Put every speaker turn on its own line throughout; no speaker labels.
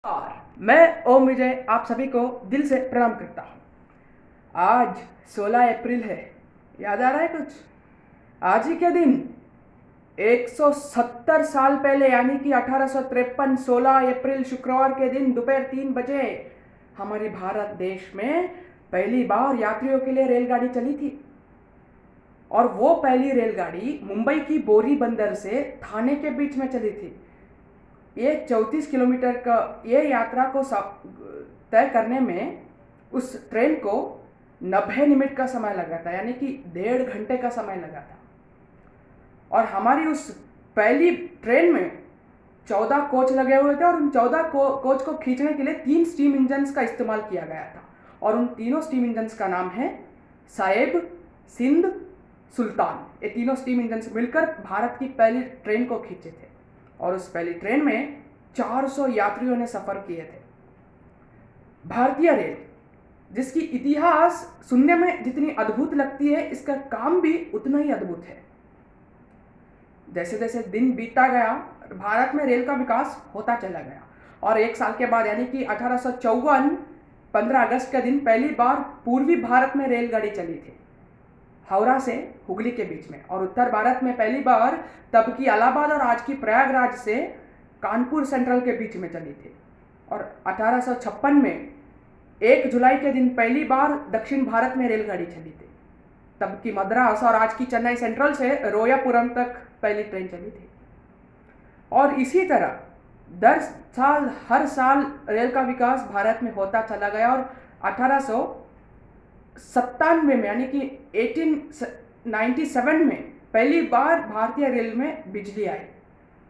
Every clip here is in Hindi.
और मैं ओम विजय आप सभी को दिल से प्रणाम करता हूँ। आज 16 अप्रैल है। याद आ रहा है कुछ? आज ही के दिन 170 साल पहले यानी कि 1853 16 अप्रैल शुक्रवार के दिन दोपहर 3 बजे हमारे भारत देश में पहली बार यात्रियों के लिए रेलगाड़ी चली थी। और वो पहली रेलगाड़ी मुंबई की बोरी बंदर से थाने के बीच में चली थी। ये 34 किलोमीटर का ये यात्रा को तय करने में उस ट्रेन को 90 मिनट का समय लगा था, यानी कि 1.5 घंटे का समय लगा था। और हमारी उस पहली ट्रेन में 14 कोच लगे हुए थे और उन 14 कोच को खींचने के लिए 3 स्टीम इंजन्स का इस्तेमाल किया गया था। और उन तीनों स्टीम इंजन्स का नाम है साहेब, सिंध, सुल्तान। ये तीनों स्टीम इंजन्स मिलकर भारत की पहली ट्रेन को खींचे थे। और उस पहली ट्रेन में 400 यात्रियों ने सफर किए थे। भारतीय रेल, जिसकी इतिहास सुनने में जितनी अद्भुत लगती है, इसका काम भी उतना ही अद्भुत है। जैसे जैसे दिन बीतता गया, भारत में रेल का विकास होता चला गया। और 1 साल के बाद यानी कि 1854 15 अगस्त के दिन पहली बार पूर्वी भारत में रेलगाड़ी चली थी, हावड़ा से हुगली के बीच में। और उत्तर भारत में पहली बार तब की इलाहाबाद और आज की प्रयागराज से कानपुर सेंट्रल के बीच में चली थी। और 1856 में 1 जुलाई के दिन पहली बार दक्षिण भारत में रेलगाड़ी चली थी। तब की मद्रास और आज की चेन्नई सेंट्रल से रोयापुरम तक पहली ट्रेन चली थी। और इसी तरह हर साल रेल का विकास भारत में होता चला गया। और 1897 में यानी कि 1897 में पहली बार भारतीय रेल में बिजली आई।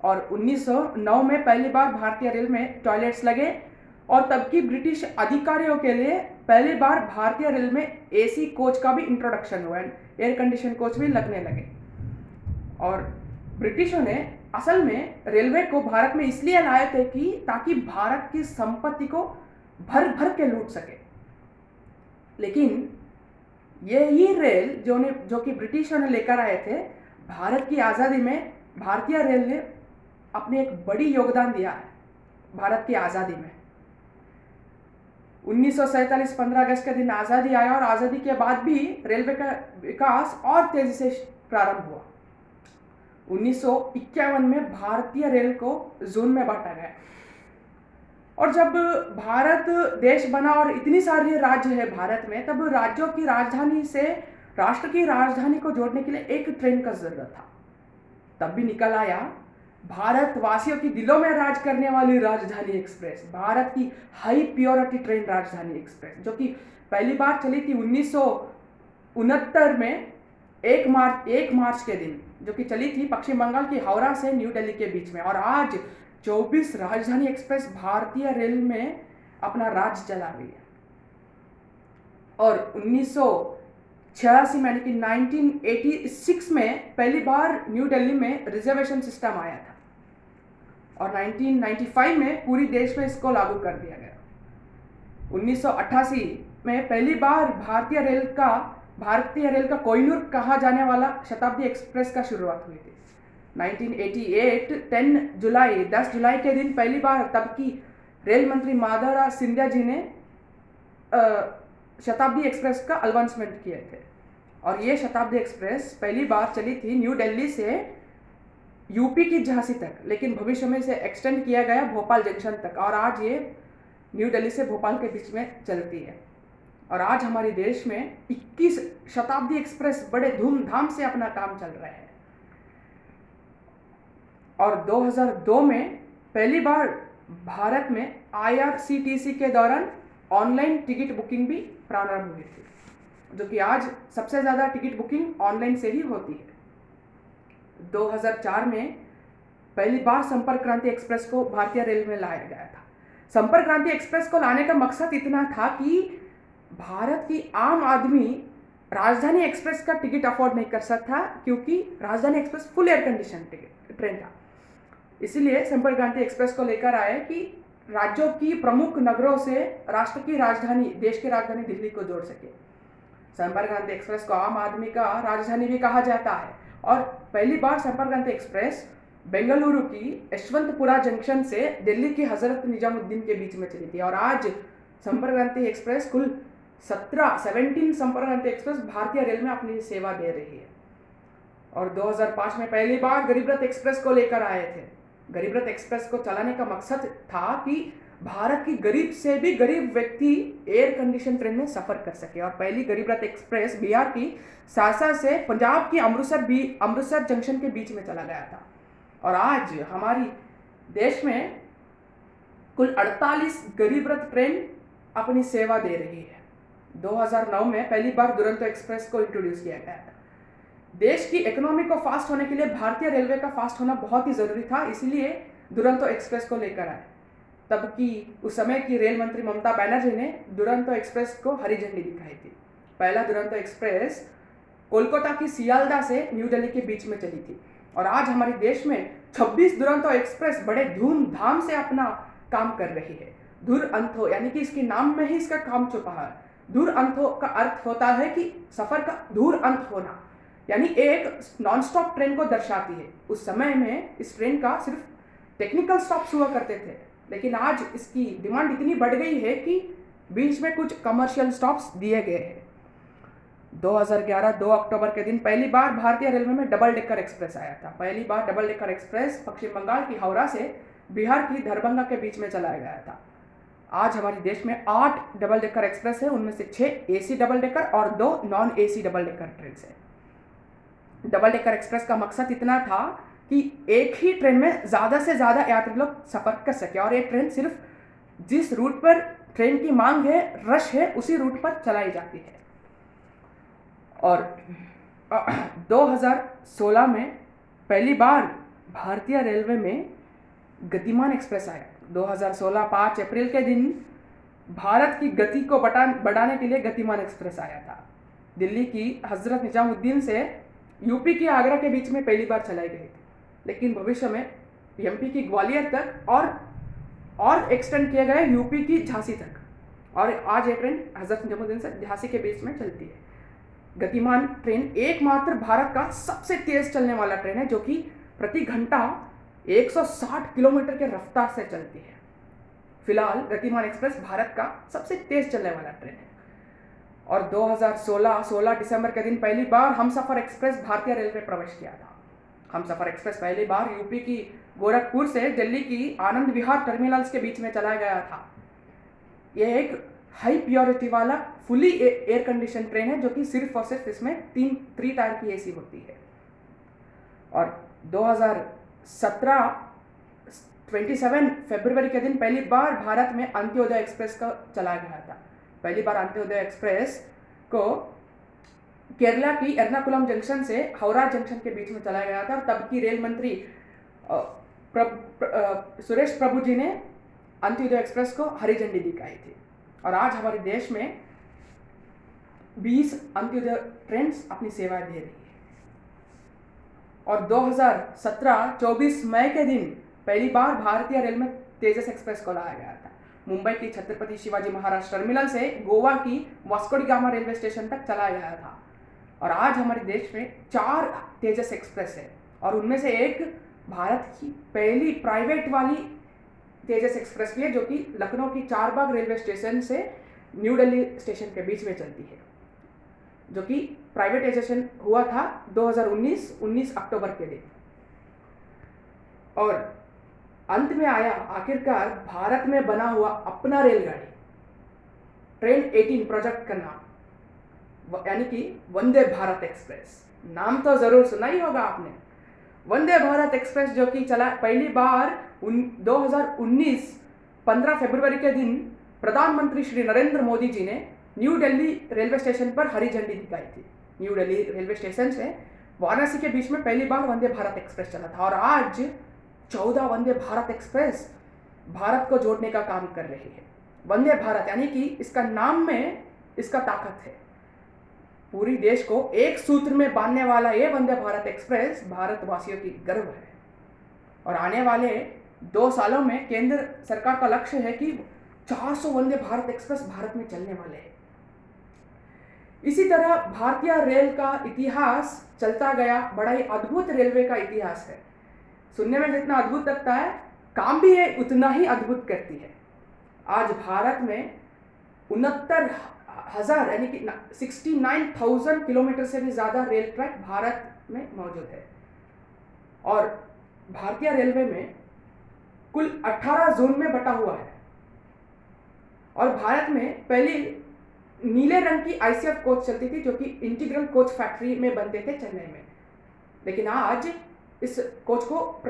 और 1909 में पहली बार भारतीय रेल में टॉयलेट्स लगे। और तब की ब्रिटिश अधिकारियों के लिए पहली बार भारतीय रेल में एसी कोच का भी इंट्रोडक्शन हुआ, एयर कंडीशन कोच भी लगने लगे। और ब्रिटिशों ने असल में रेलवे को भारत में इसलिए लाए थे कि ताकि भारत की संपत्ति को भर भर के लूट सके। लेकिन यही रेल जो कि ब्रिटिशों ने लेकर आए थे, भारत की आज़ादी में भारतीय रेल ने अपने एक बड़ी योगदान दिया है भारत की आज़ादी में। 1947 15 अगस्त के दिन आज़ादी आया और आज़ादी के बाद भी रेलवे का विकास और तेजी से प्रारंभ हुआ। 1951 में भारतीय रेल को जोन में बांटा गया। और जब भारत देश बना और इतनी सारी राज्य है भारत में, तब राज्यों की राजधानी से राष्ट्र की राजधानी को जोड़ने के लिए एक ट्रेन का जरूरत था। तब भी निकल आया भारतवासियों की दिलों में राज करने वाली राजधानी एक्सप्रेस, भारत की हाई प्योरिटी ट्रेन राजधानी एक्सप्रेस, जो कि पहली बार चली थी 1969 में 1 मार्च के दिन, जो कि चली थी पश्चिम बंगाल की हावड़ा से न्यू दिल्ली के बीच में। और आज 24 राजधानी एक्सप्रेस भारतीय रेल में अपना राज चला रही है। और 1986 में यानी कि 1986 में पहली बार न्यू दिल्ली में रिजर्वेशन सिस्टम आया था। और 1995 में पूरी देश में इसको लागू कर दिया गया। 1988 में पहली बार भारतीय रेल का कोहिनूर कहा जाने वाला शताब्दी एक्सप्रेस का शुरुआत हुई थी। 1988 10 जुलाई के दिन पहली बार तब की रेल मंत्री माधवराव सिंधिया जी ने शताब्दी एक्सप्रेस का अनाउंसमेंट किए थे। और ये शताब्दी एक्सप्रेस पहली बार चली थी न्यू दिल्ली से यूपी की झांसी तक, लेकिन भविष्य में इसे एक्सटेंड किया गया भोपाल जंक्शन तक। और आज ये न्यू दिल्ली से भोपाल के बीच में चलती है। और आज हमारे देश में 21 शताब्दी एक्सप्रेस बड़े धूमधाम से अपना काम चल रहा है। और 2002 में पहली बार भारत में IRCTC के दौरान ऑनलाइन टिकट बुकिंग भी प्रारंभ हुई थी, जो कि आज सबसे ज़्यादा टिकट बुकिंग ऑनलाइन से ही होती है। 2004 में पहली बार संपर्क क्रांति एक्सप्रेस को भारतीय रेल में लाया गया था। संपर्क क्रांति एक्सप्रेस को लाने का मकसद इतना था कि भारत की आम आदमी राजधानी एक्सप्रेस का टिकट अफोर्ड नहीं कर सकता, क्योंकि राजधानी express full air condition train था। इसीलिए संपर्क क्रांति एक्सप्रेस को लेकर आए कि राज्यों की प्रमुख नगरों से राष्ट्र की राजधानी, देश की राजधानी दिल्ली को जोड़ सके। संपर्क क्रांति एक्सप्रेस को आम आदमी का राजधानी भी कहा जाता है। और पहली बार संपर्क क्रांति एक्सप्रेस बेंगलुरु की यशवंतपुरा जंक्शन से दिल्ली की हजरत निजामुद्दीन के बीच में चली थी। और आज संपर्क क्रांति एक्सप्रेस कुल 17 संपर्क क्रांति एक्सप्रेस भारतीय रेल में अपनी सेवा दे रही है। और 2005 में पहली बार गरीब रथ एक्सप्रेस को लेकर आए थे। गरीब रथ एक्सप्रेस को चलाने का मकसद था कि भारत की गरीब से भी गरीब व्यक्ति एयर कंडीशन ट्रेन में सफर कर सके। और पहली गरीब रथ एक्सप्रेस बिहार की सासा से पंजाब की अमृतसर जंक्शन के बीच में चला गया था। और आज हमारी देश में कुल 48 गरीब रथ ट्रेन अपनी सेवा दे रही है। 2009 में पहली बार दुरंतो एक्सप्रेस को इंट्रोड्यूस किया गया था। देश की इकोनॉमी को फास्ट होने के लिए भारतीय रेलवे का फास्ट होना बहुत ही जरूरी था, इसीलिए दुरंतो एक्सप्रेस को लेकर आए। तब की उस समय की रेल मंत्री ममता बनर्जी ने दुरंतो एक्सप्रेस को हरी झंडी दिखाई थी। पहला दुरंतो एक्सप्रेस कोलकाता की सियालदा से न्यू दिल्ली के बीच में चली थी। और आज हमारे देश में 26 दुरंतो एक्सप्रेस बड़े धूमधाम से अपना काम कर रही है। दुरंतो यानी कि इसके नाम में ही इसका काम छुपा है। दुरंतो का अर्थ होता है कि सफर का दूर अंत होना, यानी एक नॉन स्टॉप ट्रेन को दर्शाती है। उस समय में इस ट्रेन का सिर्फ टेक्निकल स्टॉप्स हुआ करते थे, लेकिन आज इसकी डिमांड इतनी बढ़ गई है कि बीच में कुछ कमर्शियल स्टॉप्स दिए गए हैं। 2011 2 अक्टूबर के दिन पहली बार भारतीय रेलवे में डबल डेकर एक्सप्रेस आया था। पहली बार डबल डेकर एक्सप्रेस पश्चिम बंगाल की हावड़ा से बिहार की दरभंगा के बीच में चलाया गया था। आज हमारे देश में 8 डबल डेकर एक्सप्रेस है, उनमें से 6 एसी डबल डेकर और 2 non AC double decker train है। डबल डेकर एक्सप्रेस का मकसद इतना था कि एक ही ट्रेन में ज़्यादा से ज़्यादा यात्री लोग सफ़र कर सके। और ये ट्रेन सिर्फ जिस रूट पर ट्रेन की मांग है, रश है, उसी रूट पर चलाई जाती है। और 2016 में पहली बार भारतीय रेलवे में गतिमान एक्सप्रेस आया। 2016 5 अप्रैल के दिन भारत की गति को बढ़ाने के लिए गतिमान एक्सप्रेस आया था। दिल्ली की हजरत निजामुद्दीन से यूपी की आगरा के बीच में पहली बार चलाई गई थी, लेकिन भविष्य में एमपी की ग्वालियर तक और एक्सटेंड किया गया यूपी की झांसी तक। और आज ये ट्रेन हजरत निजामुद्दीन से झांसी के बीच में चलती है। गतिमान ट्रेन एकमात्र भारत का सबसे तेज चलने वाला ट्रेन है, जो कि प्रति घंटा 160 किलोमीटर के रफ्तार से चलती है। फिलहाल गतिमान एक्सप्रेस भारत का सबसे तेज चलने वाला ट्रेन है। और 16 दिसंबर के दिन पहली बार हमसफर एक्सप्रेस भारतीय रेलवे प्रवेश किया था। हमसफर एक्सप्रेस पहली बार यूपी की गोरखपुर से दिल्ली की आनंद विहार टर्मिनल्स के बीच में चलाया गया था। यह एक हाई प्योरिटी वाला फुली एयर कंडीशन ट्रेन है, जो कि सिर्फ और सिर्फ इसमें 3 टायर की एसी होती है। और 2017 27 फरवरी के दिन पहली बार भारत में अंत्योदय एक्सप्रेस का चलाया गया था। पहली बार अंत्योदय एक्सप्रेस को केरला की एर्नाकुलम जंक्शन से हावड़ा जंक्शन के बीच में चलाया गया था। तब की रेल मंत्री सुरेश प्रभु जी ने अंत्योदय एक्सप्रेस को हरी झंडी दिखाई थी। और आज हमारे देश में 20 अंत्योदय ट्रेन अपनी सेवाएं दे रही है। और 2017 24 मई के दिन पहली बार भारतीय रेल में तेजस एक्सप्रेस को लाया गया था। मुंबई की छत्रपति शिवाजी महाराज टर्मिनल से गोवा की Vasco D gamma railway station तक चलाया गया था। और आज हमारे देश में 4 तेजस एक्सप्रेस है, और उनमें से एक भारत की पहली प्राइवेट वाली तेजस एक्सप्रेस भी है, जो कि लखनऊ की चारबाग रेलवे स्टेशन से न्यू दिल्ली स्टेशन के बीच में चलती है, जो कि प्राइवेटाइजेशन हुआ था 19 अक्टूबर के दिन। और अंत में आया आखिरकार भारत में बना हुआ अपना रेलगाड़ी ट्रेन 18 प्रोजेक्ट का नाम, यानी कि वंदे भारत एक्सप्रेस। नाम तो जरूर सुना ही होगा आपने। वंदे भारत एक्सप्रेस जो कि चला पहली बार 2019 15 फरवरी के दिन प्रधानमंत्री श्री नरेंद्र मोदी जी ने न्यू दिल्ली रेलवे स्टेशन पर हरी झंडी दिखाई थी। न्यू दिल्ली रेलवे स्टेशन से वाराणसी के बीच में पहली बार वंदे भारत एक्सप्रेस चला था। और आज 14 वंदे भारत एक्सप्रेस भारत को जोड़ने का काम कर रही है। वंदे भारत यानी कि इसका नाम में इसका ताकत है। पूरी देश को एक सूत्र में बांधने वाला ये वंदे भारत एक्सप्रेस भारतवासियों की गर्व है। और आने वाले 2 सालों में केंद्र सरकार का लक्ष्य है कि 400 वंदे भारत एक्सप्रेस भारत में चलने वाले हैं। इसी तरह भारतीय रेल का इतिहास चलता गया, बड़ा ही अद्भुत रेलवे का इतिहास है। सुनने में जितना अद्भुत लगता है, काम भी है उतना ही अद्भुत करती है। आज भारत में 69,000 यानी कि 69,000 किलोमीटर से भी ज़्यादा रेल ट्रैक भारत में मौजूद है। और भारतीय रेलवे में कुल 18 जोन में बटा हुआ है। और भारत में पहले नीले रंग की ICF कोच चलती थी, जो कि इंटीग्रल कोच फैक्ट्री में बनते थे चेन्नई में, लेकिन आज इस कोच को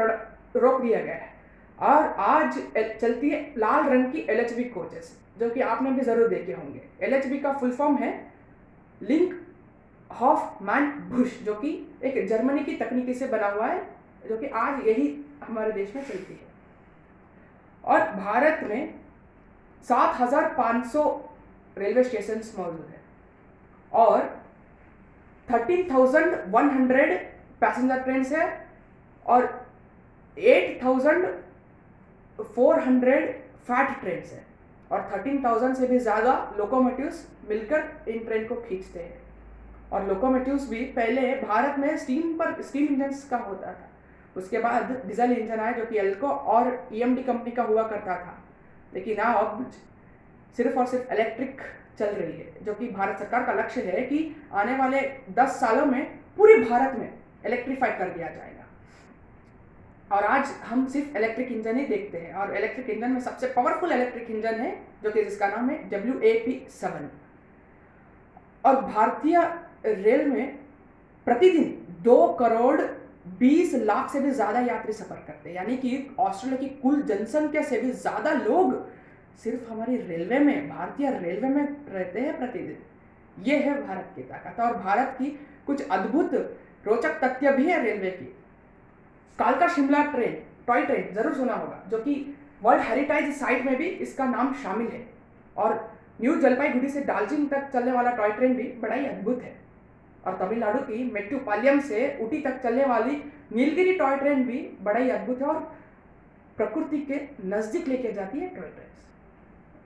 रोक दिया गया है और आज चलती है लाल रंग की LHB कोचेस, जो कि आपने भी ज़रूर देखे होंगे। LHB का फुल फॉर्म है लिंक हॉफमैन बुश, जो कि एक जर्मनी की तकनीकी से बना हुआ है, जो कि आज यही हमारे देश में चलती है। और भारत में 7,500 रेलवे स्टेशन मौजूद है और 13,100 पैसेंजर ट्रेन है और 8,400 फैट ट्रेन है और 13,000 से भी ज़्यादा लोकोमोटिव्स मिलकर इन ट्रेन को खींचते हैं। और लोकोमोटिव्स भी पहले भारत में स्टीम इंजन्स का होता था, उसके बाद डीजल इंजन आया जो कि एल्को और EMD कंपनी का हुआ करता था, लेकिन अब सिर्फ और सिर्फ इलेक्ट्रिक चल रही है, जो कि भारत सरकार का लक्ष्य है कि आने वाले 10 सालों में पूरे भारत में इलेक्ट्रीफाई कर दिया जाएगा। और आज हम सिर्फ इलेक्ट्रिक इंजन ही देखते हैं और इलेक्ट्रिक इंजन में सबसे पावरफुल इलेक्ट्रिक इंजन है जो कि जिसका नाम है WAP-7। और भारतीय रेल में प्रतिदिन 2,20,00,000 से भी ज़्यादा यात्री सफ़र करते हैं, यानी कि ऑस्ट्रेलिया की कुल जनसंख्या से भी ज़्यादा लोग सिर्फ हमारी रेलवे में, भारतीय रेलवे में रहते हैं प्रतिदिन। ये है भारत की ताकत। और भारत की कुछ अद्भुत रोचक तथ्य भी है रेलवे की। कालका शिमला ट्रेन, टॉय ट्रेन जरूर सुना होगा, जो कि वर्ल्ड हेरिटेज साइट में भी इसका नाम शामिल है। और न्यू जलपाईगुड़ी से दार्जिलिंग तक चलने वाला टॉय ट्रेन भी बड़ा ही अद्भुत है। और तमिलनाडु की मेट्टुपालयम से ऊटी तक चलने वाली नीलगिरी टॉय ट्रेन भी बड़ा ही अद्भुत है और प्रकृति के नज़दीक लेके जाती है टॉय ट्रेन।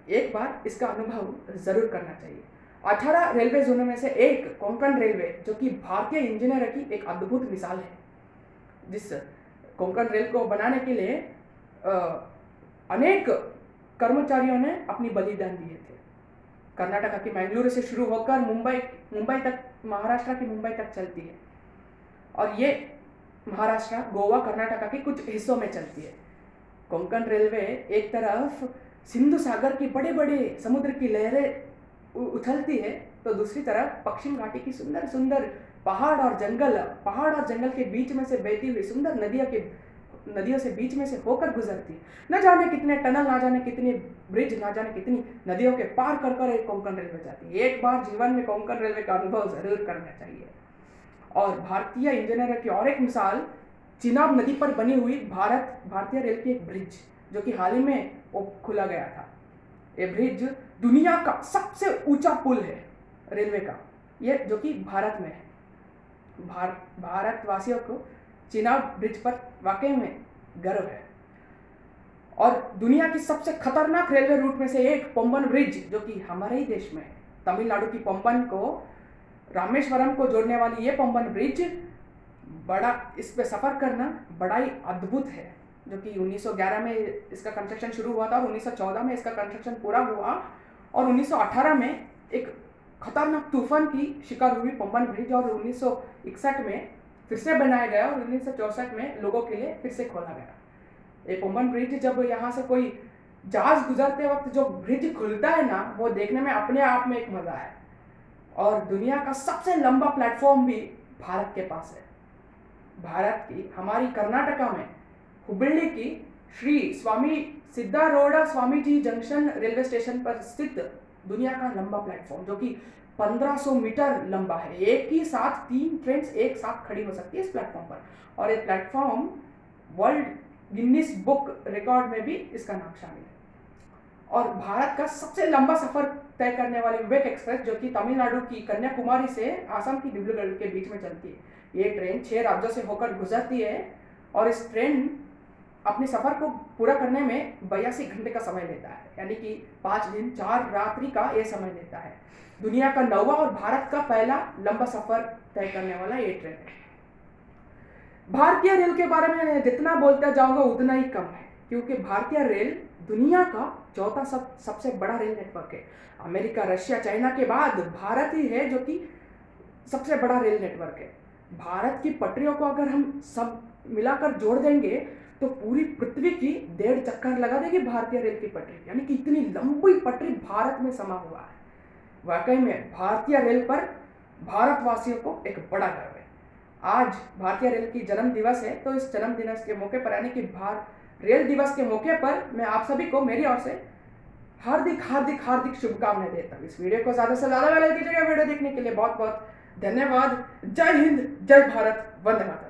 एक बार इसका अनुभव जरूर करना चाहिए। 18 रेलवे जोनों में से एक कोंकण रेलवे, जो कि भारतीय इंजीनियर की एक अद्भुत मिसाल है, जिस कोंकण रेल को बनाने के लिए अनेक कर्मचारियों ने अपनी बलिदान दिए थे। कर्नाटक की मैंगलोर से शुरू होकर मुंबई तक, महाराष्ट्र की मुंबई तक चलती है और ये महाराष्ट्र, गोवा, कर्नाटक के कुछ हिस्सों में चलती है। कोंकण रेलवे एक तरफ सिंधु सागर की बड़े बड़े समुद्र की लहरें उछलती है, तो दूसरी तरफ पश्चिम घाटी की सुंदर सुंदर पहाड़ और जंगल के बीच में से बहती हुई सुंदर नदियों से बीच में से होकर गुजरती है। न जाने कितने टनल, न जाने कितने ब्रिज, न जाने कितनी नदियों के पार कर एक कोंकण रेलवे जाती है। एक बार जीवन में कोंकण रेलवे का अनुभव जरूर करना चाहिए। और भारतीय इंजीनियर की और एक मिसाल चिनाब नदी पर बनी हुई भारतीय रेल की एक ब्रिज, जो कि हाल ही में खुला गया था। ये ब्रिज दुनिया का सबसे ऊंचा पुल है रेलवे का, ये जो कि भारत में है। भारतवासियों को चिनाब ब्रिज पर वाकई में गर्व है। और दुनिया की सबसे खतरनाक रेलवे रूट में से एक पंबन ब्रिज, जो कि हमारे ही देश में है। तमिलनाडु की पंबन को रामेश्वरम को जोड़ने वाली ये पंबन ब्रिज इस पे सफ़र करना बड़ा ही अद्भुत है, जो कि 1911 में इसका कंस्ट्रक्शन शुरू हुआ था और 1914 में इसका कंस्ट्रक्शन पूरा हुआ और 1918 में एक खतरनाक तूफान की शिकार हुई पंबन ब्रिज और 1961 में फिर से बनाया गया और 1964 में लोगों के लिए फिर से खोला गया। ये पंबन ब्रिज, जब यहाँ से कोई जहाज गुजरते वक्त जो ब्रिज खुलता है ना, वो देखने में अपने आप में एक मज़ा है। और दुनिया का सबसे लंबा प्लेटफॉर्म भी भारत के पास है। भारत की, हमारी कर्नाटका में हुबಳ್ಳಿ की श्री स्वामी सिद्धारूढ़ स्वामीजी जंक्शन रेलवे स्टेशन पर स्थित दुनिया का लंबा प्लेटफॉर्म, जो कि 1500 मीटर लंबा है। एक ही साथ 3 ट्रेन एक साथ खड़ी हो सकती है इस प्लेटफॉर्म पर। और ये platform world Guinness book record में भी इसका नाम शामिल है। और भारत का सबसे लंबा सफर तय करने वाली विवेक एक्सप्रेस, जो कि तमिलनाडु की कन्याकुमारी से आसाम की डिब्रूगढ़ के बीच में चलती है, ये ट्रेन 6 राज्यों से होकर गुजरती है और इस ट्रेन अपने सफ़र को पूरा करने में 82 घंटे का समय लेता है, यानी कि 5 दिन 4 रात्रि का ये समय लेता है। दुनिया का 9वां और भारत का पहला लंबा सफ़र तय करने वाला ये ट्रेन है। भारतीय रेल के बारे में जितना बोलता जाऊंगा उतना ही कम है, क्योंकि भारतीय रेल दुनिया का चौथा सबसे बड़ा रेल नेटवर्क है। अमेरिका, रशिया, चाइना के बाद भारत ही है जो कि सबसे बड़ा रेल नेटवर्क है। भारत की पटरियों को अगर हम सब मिलाकर जोड़ देंगे तो पूरी पृथ्वी की 1.5 चक्कर लगा देगी भारतीय रेल की पटरी, यानी कि इतनी लंबी पटरी भारत में समा हुआ है। वाकई में भारतीय रेल पर भारतवासियों को एक बड़ा गर्व है। आज भारतीय रेल की जन्म दिवस है, तो इस जन्म दिवस के मौके पर, यानी कि रेल दिवस के मौके पर, मैं आप सभी को मेरी ओर से हार्दिक हार्दिक हार्दिक शुभकामनाएं देता हूँ। इस वीडियो को ज़्यादा से ज़्यादा लाइक कीजिएगा। वीडियो देखने के लिए बहुत बहुत धन्यवाद। जय हिंद, जय भारत, वंदे मातरम।